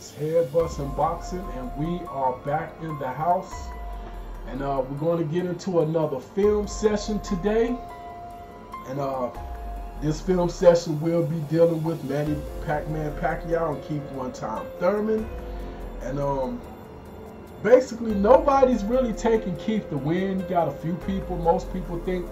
It's Head Busting Boxing, and we are back in the house. And we're going to get into another film session today. And this film session will be dealing with Manny Pacquiao and Keith one-time Thurman. And basically nobody's really taking Keith to win. You got a few people. Most people think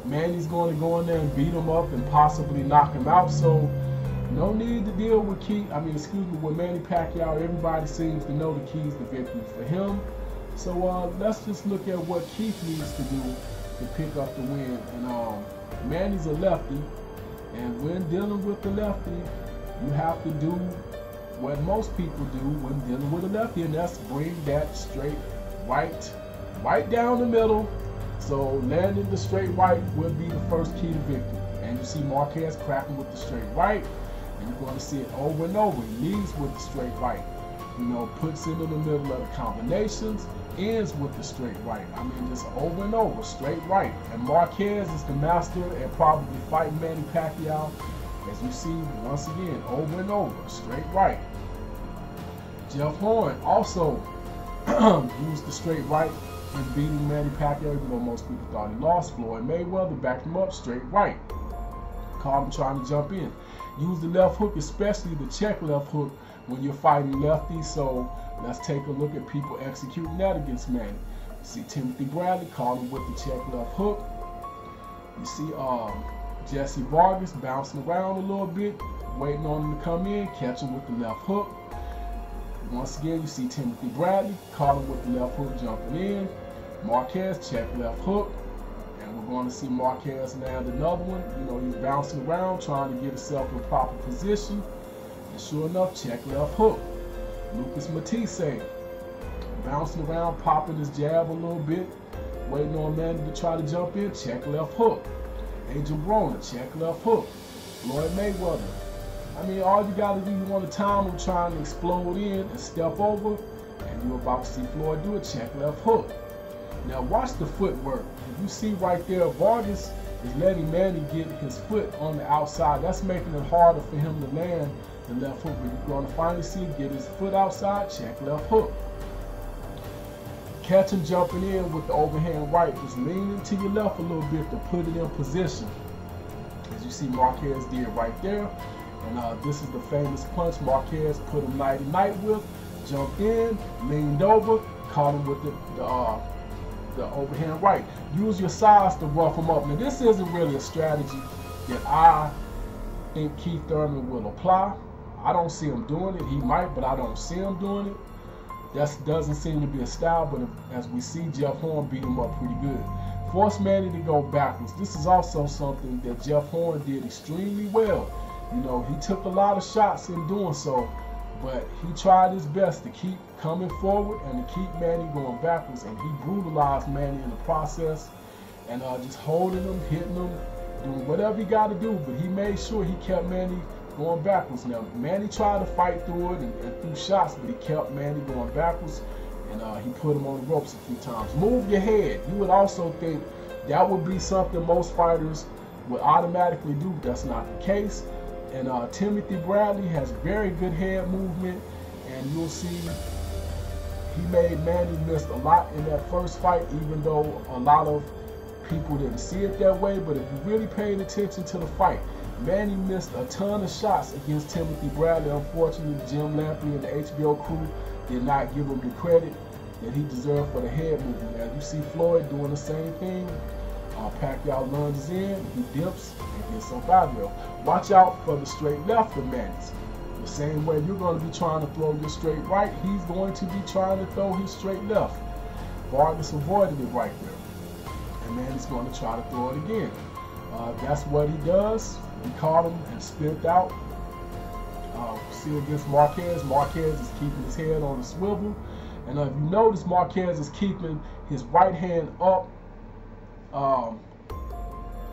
Manny's going to go in there and beat him up and possibly knock him out. So no need to deal with with Manny Pacquiao. Everybody seems to know the keys to victory for him. So let's just look at what Keith needs to do to pick up the win. And Manny's a lefty, and when dealing with the lefty, you have to do what most people do when dealing with a lefty, and that's bring that straight right down the middle. So landing the straight right would be the first key to victory. And you see Marquez cracking with the straight right, and you're going to see it over and over. He leads with the straight right, puts it in the middle of the combinations, ends with the straight right. Just over and over, straight right. And Marquez is the master at probably fighting Manny Pacquiao, as you see once again, over and over, straight right. Jeff Horn also used the straight right in beating Manny Pacquiao, even though most people thought he lost. Floyd Mayweather backed him up, straight right. Caught him trying to jump in. Use the left hook, especially the check left hook, when you're fighting lefties. So let's take a look at people executing that against Manny. You see Timothy Bradley caught him with the check left hook. You see Jesse Vargas bouncing around a little bit, waiting on him to come in, catch him with the left hook. Once again, you see Timothy Bradley caught him with the left hook, jumping in. Marquez check left hook. And we're going to see Marquez land another one. He's bouncing around, trying to get himself in proper position. And sure enough, check left hook. Lucas Matisse bouncing around, popping his jab a little bit, waiting on Manny to try to jump in, check left hook. Angel Broner, check left hook. Floyd Mayweather. All you got to do, you want to time him trying to explode in and step over, and you're about to see Floyd do a check left hook. Now watch the footwork. If you see right there, Vargas is letting Manny get his foot on the outside. That's making it harder for him to land the left hook. But you're going to finally see him get his foot outside, check left hook. Catch him jumping in with the overhand right. Just lean into your left a little bit to put it in position. As you see Marquez did right there. And this is the famous punch Marquez put him nighty-night with. Jumped in, leaned over, caught him with the overhand right. Use your size to rough him up. Now this isn't really a strategy that I think Keith Thurman will apply. I don't see him doing it. He might, but I don't see him doing it. That doesn't seem to be a style, but as we see, Jeff Horn beat him up pretty good. Force Manny to go backwards. This is also something that Jeff Horn did extremely well. He took a lot of shots in doing so, but he tried his best to keep coming forward and to keep Manny going backwards, and he brutalized Manny in the process, and just holding him, hitting him, doing whatever he got to do, but he made sure he kept Manny going backwards. Now, Manny tried to fight through it and threw shots, but he kept Manny going backwards, and he put him on the ropes a few times. Move your head. You would also think that would be something most fighters would automatically do. That's not the case. And Timothy Bradley has very good head movement, and you'll see he made Manny miss a lot in that first fight, even though a lot of people didn't see it that way. But if you really paid attention to the fight, Manny missed a ton of shots against Timothy Bradley. Unfortunately, Jim Lampley and the HBO crew did not give him the credit that he deserved for the head movement. As you see Floyd doing the same thing. Pacquiao lunges in, he dips, and gets up out of there. Watch out for the straight left of Manny's. The same way you're going to be trying to throw your straight right, he's going to be trying to throw his straight left. Vargas avoided it right there. And Manny's going to try to throw it again. That's what he does. He caught him and spit out. See against Marquez. Marquez is keeping his head on the swivel. And if you notice, Marquez is keeping his right hand up.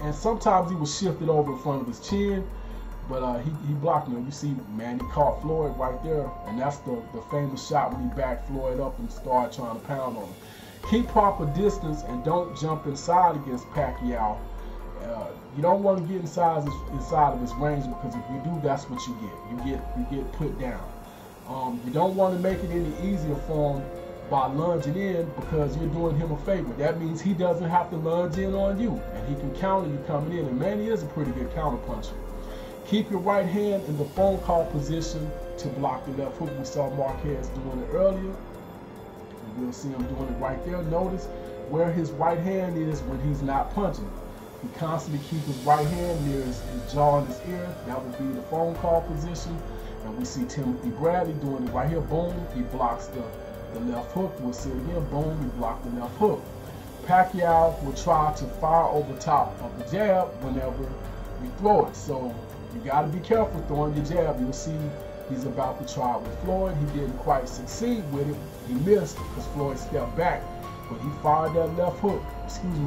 And sometimes he was shifted over in front of his chin, but he blocked him. You see Manny caught Floyd right there, and that's the famous shot when he backed Floyd up and started trying to pound on him. Keep proper distance and don't jump inside against Pacquiao. You don't want to get inside of his range, because if you do, that's what you get. You get put down. You don't want to make it any easier for him by lunging in, because you're doing him a favor. That means he doesn't have to lunge in on you, and he can counter you coming in. And Manny is a pretty good counter puncher. Keep your right hand in the phone call position to block the left hook. We saw Marquez doing it earlier, and we'll see him doing it right there. Notice where his right hand is when he's not punching. He constantly keeps his right hand near his jaw and his ear. That would be the phone call position. And we see Timothy Bradley doing it right here. Boom, he blocks the left hook. We'll see it again. Boom, he blocked the left hook. Pacquiao will try to fire over top of the jab whenever you throw it. So you got to be careful throwing your jab. You'll see he's about to try it with Floyd. He didn't quite succeed with it. He missed because Floyd stepped back. But he fired that left hook,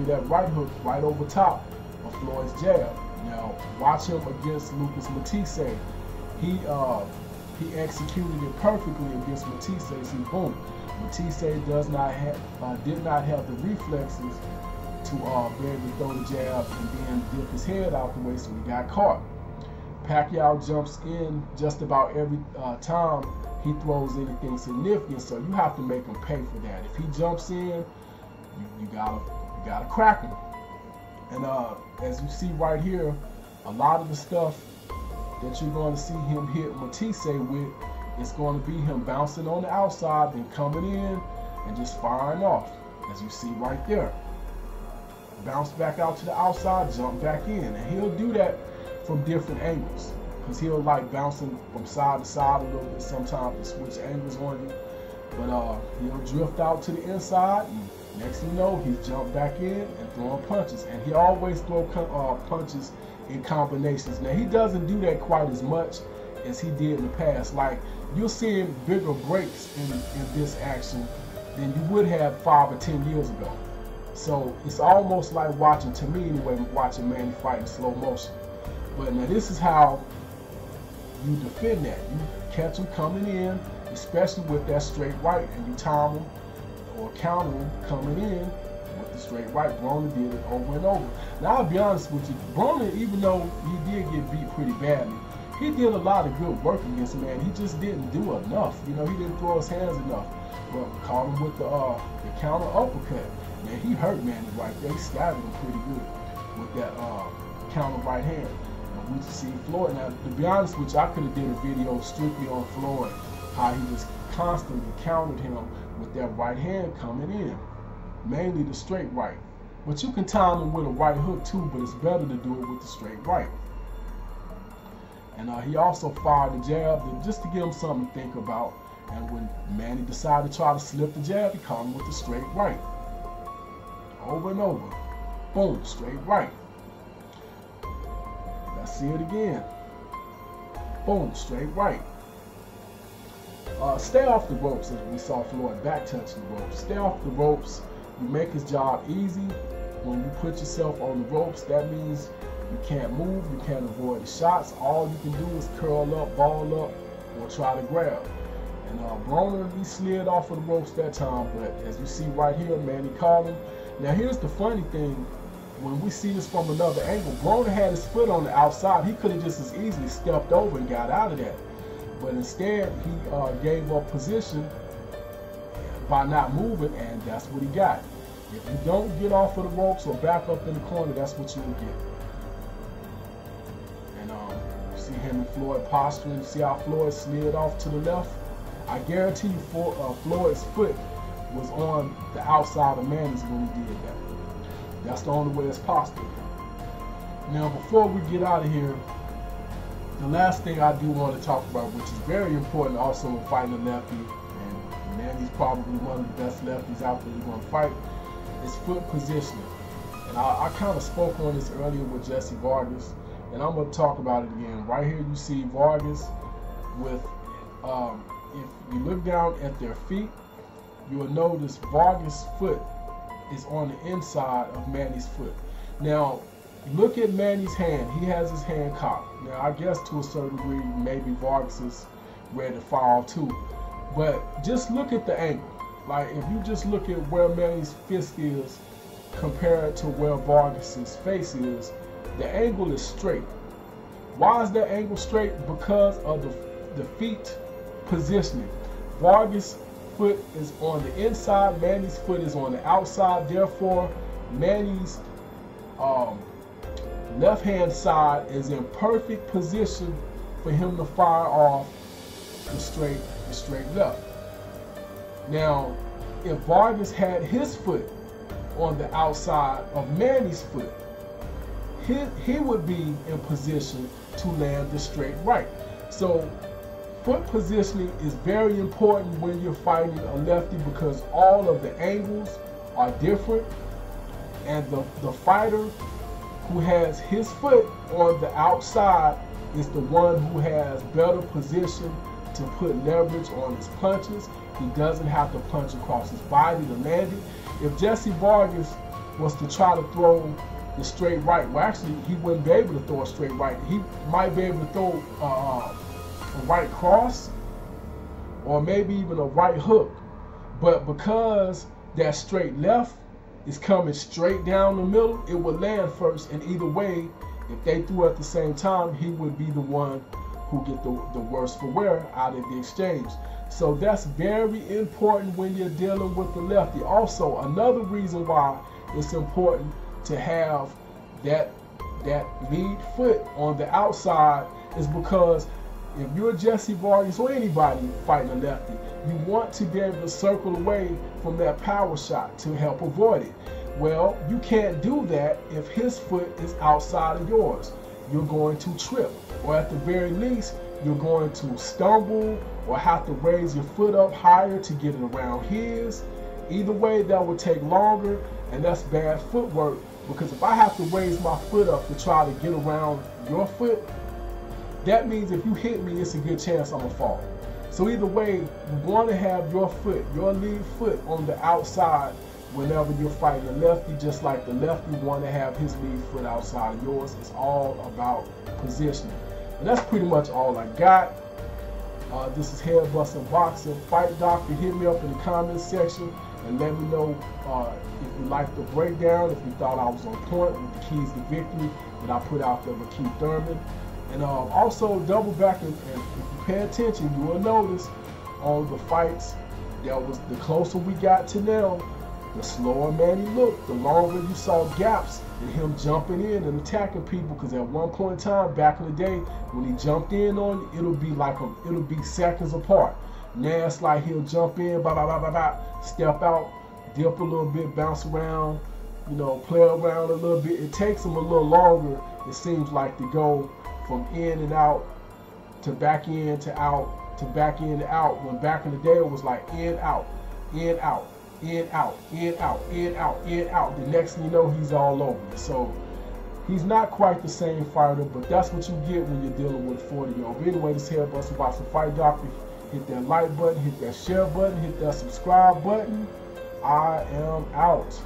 that right hook right over top of Floyd's jab. Now, watch him against Lucas Matisse. He executed it perfectly against Matisse. See, boom. Matisse did not have the reflexes to be able to throw the jab and then dip his head out the way, so he got caught. Pacquiao jumps in just about every time he throws anything significant, so you have to make him pay for that. If he jumps in, you gotta crack him. And as you see right here, a lot of the stuff that you're going to see him hit Matisse with is going to be him bouncing on the outside, then coming in and just firing off, as you see right there. Bounce back out to the outside, jump back in, and he'll do that from different angles, because he'll like bouncing from side to side a little bit sometimes to switch angles on you. But he'll drift out to the inside, and next thing you know, he's jumped back in and throwing punches. And he always throws punches in combinations. Now, he doesn't do that quite as much as he did in the past. Like, you'll see him bigger breaks in this action than you would have 5 or 10 years ago. So it's almost like watching, to me anyway, watching Manny fight in slow motion. But now this is how you defend that. You catch him coming in, especially with that straight right, and you time him or counter him coming in with the straight right. Broner did it over and over. Now, I'll be honest with you, Broner, even though he did get beat pretty badly, he did a lot of good work against Manny. He just didn't do enough. You know, he didn't throw his hands enough. But caught him with the counter uppercut. Man, he hurt Manny right there. He scattered him pretty good with that counter right hand. And we see Floyd. Now, to be honest with you, I could have did a video strictly on Floyd, how he just constantly countered him with that right hand coming in, mainly the straight right. But you can time him with a right hook too, but it's better to do it with the straight right. And he also fired the jab just to give him something to think about. And when Manny decided to try to slip the jab, he caught him with the straight right. Over and over. Boom, straight right. Let's see it again. Boom, straight right. Stay off the ropes, as we saw Floyd back touching the ropes. Stay off the ropes. You make his job easy. When you put yourself on the ropes, that means you can't move, you can't avoid the shots. All you can do is curl up, ball up, or try to grab. And Broner, he slid off of the ropes that time, but as you see right here, Manny caught him. Now here's the funny thing, when we see this from another angle, Broner had his foot on the outside. He could have just as easily stepped over and got out of that. But instead, he gave up position by not moving, and that's what he got. If you don't get off of the ropes or back up in the corner, that's what you will get. And you see him and Floyd posturing. You see how Floyd slid off to the left? I guarantee you Floyd's foot was on the outside of Manny's when he did that. That's the only way it's possible. Now, before we get out of here, the last thing I do want to talk about, which is very important also in fighting a lefty, and Manny's probably one of the best lefties out there you're going to fight, is foot positioning. And I kind of spoke on this earlier with Jesse Vargas, and I'm going to talk about it again. Right here you see Vargas with, if you look down at their feet, you will notice Vargas' foot is on the inside of Manny's foot. Now, look at Manny's hand. He has his hand cocked. Now, I guess to a certain degree, maybe Vargas is ready to fire off too. But just look at the angle. Like, if you just look at where Manny's fist is compared to where Vargas' face is, the angle is straight. Why is that angle straight? Because of the feet positioning. Vargas' foot is on the inside, Manny's foot is on the outside. Therefore, Manny's left hand side is in perfect position for him to fire off the straight left. Now, if Vargas had his foot on the outside of Manny's foot, he would be in position to land the straight right. So foot positioning is very important when you're fighting a lefty, because all of the angles are different, and the fighter who has his foot on the outside is the one who has better position to put leverage on his punches. He doesn't have to punch across his body to land it. If Jesse Vargas was to try to throw the straight right, well, actually, he wouldn't be able to throw a straight right. He might be able to throw a right cross or maybe even a right hook. But because that straight left is coming straight down the middle, it would land first. And either way, if they threw at the same time, he would be the one who get the worst for wear out of the exchange. So that's very important when you're dealing with the lefty. Also, another reason why it's important to have that lead foot on the outside is because if you're Jesse Vargas or anybody fighting a lefty, you want to be able to circle away from that power shot to help avoid it. Well, you can't do that if his foot is outside of yours. You're going to trip, or at the very least, you're going to stumble or have to raise your foot up higher to get it around his. Either way, that will take longer, and that's bad footwork, because if I have to raise my foot up to try to get around your foot, that means if you hit me, it's a good chance I'm gonna fall. So either way, you want to have your foot, your lead foot on the outside whenever you're fighting a lefty, just like the lefty want to have his lead foot outside of yours. It's all about positioning. And that's pretty much all I got. This is Head Busting Boxing. Fight Doctor, hit me up in the comments section and let me know if you liked the breakdown, if you thought I was on point with the keys to victory that I put out there with Keith Thurman. And also double back, and if you pay attention, you will notice on the fights that was the closer we got to now, the slower Manny looked, the longer you saw gaps in him jumping in and attacking people. Because at one point in time back in the day, when he jumped in on you, it'll be seconds apart. Now it's like he'll jump in, step out, dip a little bit, bounce around, you know, play around a little bit. It takes him a little longer, it seems like, to go from in and out to back in to out to back in to out. When back in the day it was like in, out, in, out, in, out, in, out, in, out, in, out. The next thing you know, he's all over it. So he's not quite the same fighter, but that's what you get when you're dealing with 40-year-old. But anyway, this Head Busting Boxing Fight Doctor. Hit that like button, hit that share button, hit that subscribe button. I am out.